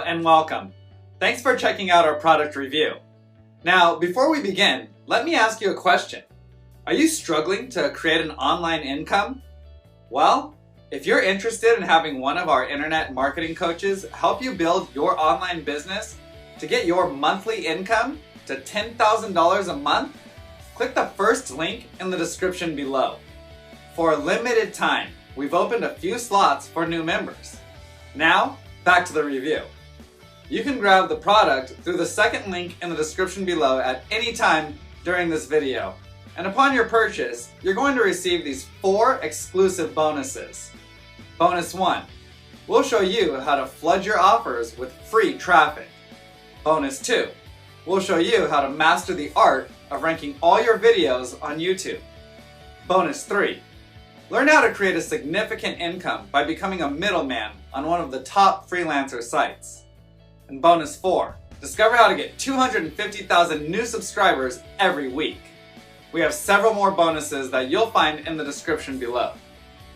and welcome. Thanks for checking out our product review. Now, before we begin, let me ask you a question. Are you struggling to create an online income? Well, if you're interested in having one of our internet marketing coaches help you build your online business to get your monthly income to $10,000 a month, click the first link in the description below. For a limited time, we've opened a few slots for new members. Now, back to the review. You can grab the product through the second link in the description below at any time during this video. And upon your purchase, you're going to receive these 4 exclusive bonuses. Bonus 1. We'll show you how to flood your offers with free traffic. Bonus 2. We'll show you how to master the art of ranking all your videos on YouTube. Bonus 3. Learn how to create a significant income by becoming a middleman on one of the top freelancer sites. And bonus 4, discover how to get 250,000 new subscribers every week. We have several more bonuses that you'll find in the description below.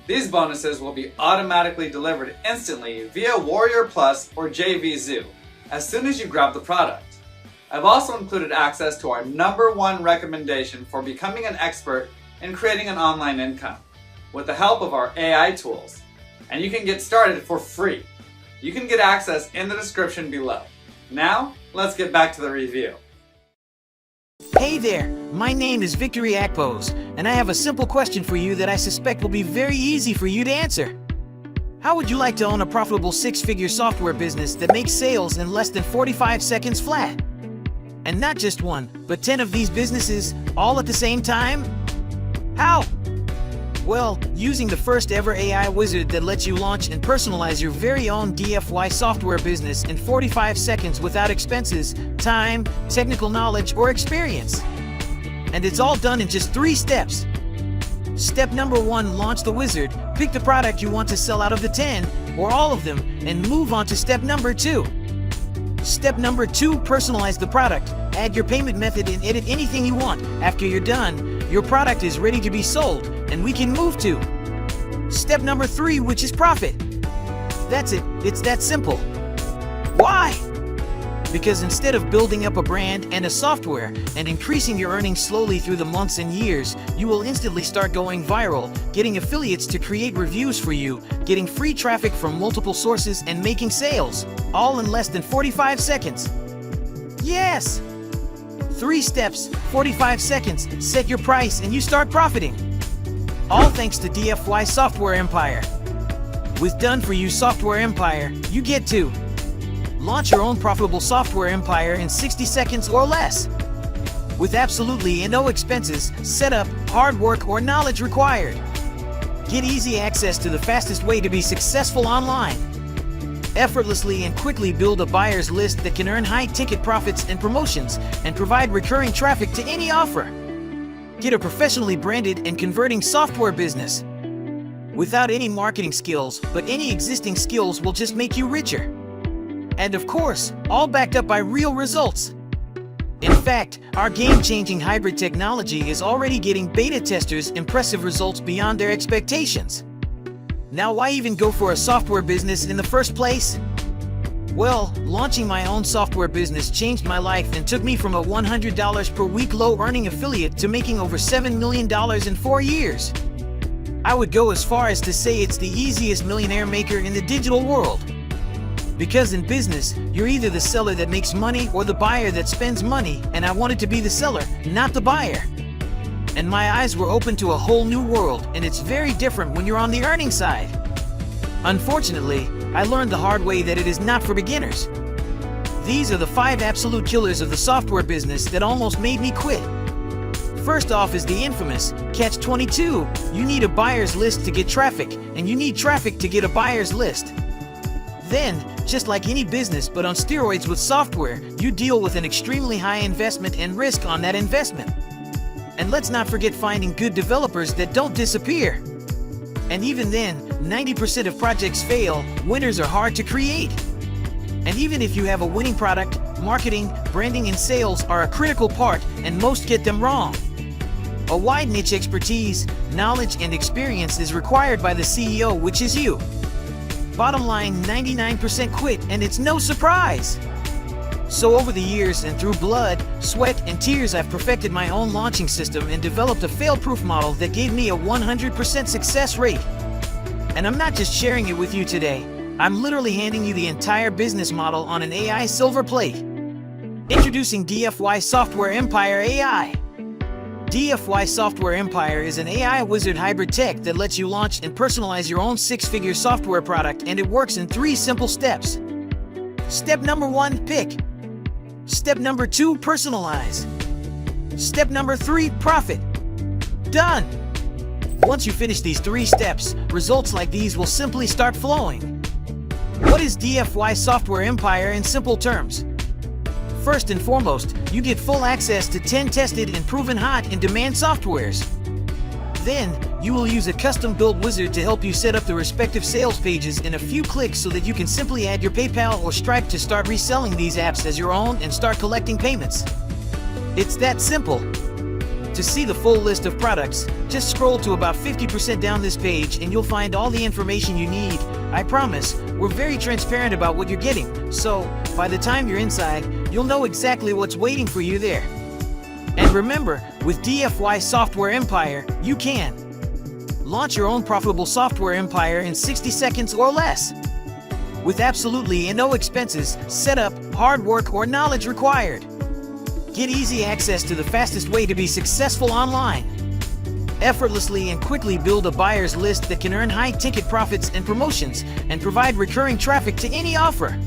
These bonuses will be automatically delivered instantly via Warrior Plus or JVZoo as soon as you grab the product. I've also included access to our #1 recommendation for becoming an expert in creating an online income with the help of our AI tools. And you can get started for free. You can get access in the description below. Now, let's get back to the review. Hey there, my name is Victory Akpos, and I have a simple question for you that I suspect will be very easy for you to answer. How would you like to own a profitable 6-figure software business that makes sales in less than 45 seconds flat? And not just one, but 10 of these businesses all at the same time? How? Well, using the first ever AI wizard that lets you launch and personalize your very own Dfy software business in 45 seconds without expenses, time, technical knowledge, or experience. And it's all done in just 3 steps. Step number 1, launch the wizard. Pick the product you want to sell out of the 10, or all of them, and move on to step number 2. Step number 2, personalize the product. Add your payment method and edit anything you want. After you're done, your product is ready to be sold, and we can move to step number 3, which is profit. That's it. It's that simple. Why? Because instead of building up a brand and a software and increasing your earnings slowly through the months and years, you will instantly start going viral, getting affiliates to create reviews for you, getting free traffic from multiple sources, and making sales, all in less than 45 seconds. Yes! 3 steps, 45 seconds, set your price, and you start profiting. All thanks to Dfy Software Empire. With done-for-you Software Empire, you get to launch your own profitable software empire in 60 seconds or less, with absolutely no expenses, setup, hard work, or knowledge required. Get easy access to the fastest way to be successful online. Effortlessly and quickly build a buyer's list that can earn high-ticket profits and promotions and provide recurring traffic to any offer. Get a professionally branded and converting software business without any marketing skills, but any existing skills will just make you richer. And of course, all backed up by real results. In fact, our game-changing hybrid technology is already getting beta testers impressive results beyond their expectations. Now, why even go for a software business in the first place? Well, launching my own software business changed my life and took me from a $100 per week low-earning affiliate to making over $7 million in 4 years. I would go as far as to say it's the easiest millionaire maker in the digital world. Because in business, you're either the seller that makes money or the buyer that spends money, and I wanted to be the seller, not the buyer. And my eyes were open to a whole new world, and it's very different when you're on the earning side. Unfortunately, I learned the hard way that it is not for beginners. These are the 5 absolute killers of the software business that almost made me quit. First off is the infamous Catch-22. You need a buyer's list to get traffic, and you need traffic to get a buyer's list. Then, just like any business but on steroids with software, you deal with an extremely high investment and risk on that investment. And let's not forget finding good developers that don't disappear. And even then, 90% of projects fail. Winners are hard to create. And even if you have a winning product, marketing, branding, and sales are a critical part, and most get them wrong. A wide niche expertise, knowledge, and experience is required by the CEO, which is you. Bottom line, 99% quit, and it's no surprise. So over the years and through blood, sweat, and tears, I've perfected my own launching system and developed a fail-proof model that gave me a 100% success rate. And I'm not just sharing it with you today. I'm literally handing you the entire business model on an AI silver plate. Introducing Dfy Software Empire AI. Dfy Software Empire is an AI wizard hybrid tech that lets you launch and personalize your own six-figure software product, and it works in 3 simple steps. Step number 1, pick. Step number 2, personalize. Step number 3, profit. Done! Once you finish these 3 steps, results like these will simply start flowing. What is Dfy Software Empire in simple terms? First and foremost, you get full access to 10 tested and proven hot in demand softwares. Then, you will use a custom-built wizard to help you set up the respective sales pages in a few clicks so that you can simply add your PayPal or Stripe to start reselling these apps as your own and start collecting payments. It's that simple. To see the full list of products, just scroll to about 50% down this page and you'll find all the information you need. I promise, we're very transparent about what you're getting, so by the time you're inside, you'll know exactly what's waiting for you there. And remember, with Dfy Software Empire, you can launch your own profitable software empire in 60 seconds or less, with absolutely no expenses, setup, hard work, or knowledge required. Get easy access to the fastest way to be successful online. Effortlessly and quickly build a buyer's list that can earn high-ticket profits and promotions and provide recurring traffic to any offer.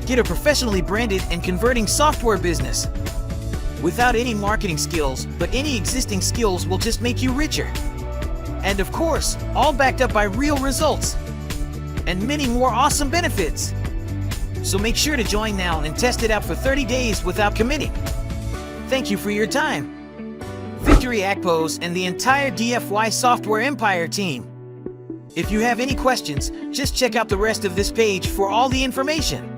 Get a professionally branded and converting software business without any marketing skills, but any existing skills will just make you richer. And of course, all backed up by real results and many more awesome benefits. So make sure to join now and test it out for 30 days without committing. Thank you for your time. Victory Akpos and the entire Dfy Software Empire team. If you have any questions, just check out the rest of this page for all the information.